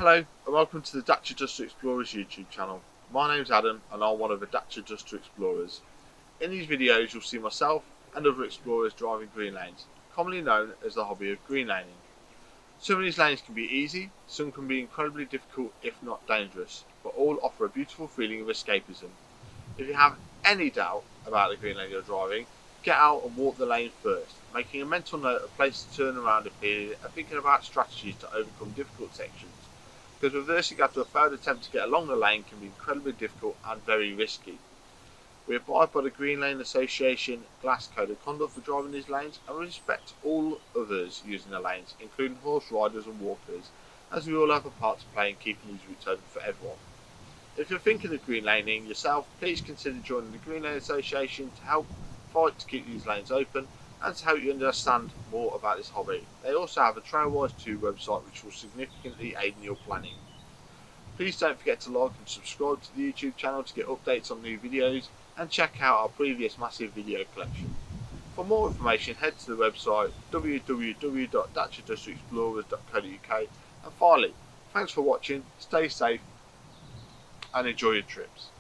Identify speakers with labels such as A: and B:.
A: Hello and welcome to the Dacia Duster Explorers YouTube channel. My name's Adam and I'm one of the Dacia Duster Explorers. In these videos you'll see myself and other explorers driving green lanes, commonly known as the hobby of green laning. Some of these lanes can be easy, some can be incredibly difficult if not dangerous, but all offer a beautiful feeling of escapism. If you have any doubt about the green lane you're driving, get out and walk the lane first, making a mental note of places to turn around a period and thinking about strategies to overcome difficult sections, because reversing after a failed attempt to get along the lane can be incredibly difficult and very risky. We abide by the Green Lane Association Glass Code of Conduct for driving these lanes and respect all others using the lanes, including horse riders and walkers, as we all have a part to play in keeping these routes open for everyone. If you're thinking of green laning yourself, please consider joining the Green Lane Association to help fight to keep these lanes open and to help you understand more about this hobby. They also have a Trailwise 2 website which will significantly aid in your planning. Please don't forget to like and subscribe to the YouTube channel to get updates on new videos and check out our previous massive video collection. For more information head to the website www.daciadusterexplorers.co.uk, and finally, thanks for watching, stay safe and enjoy your trips.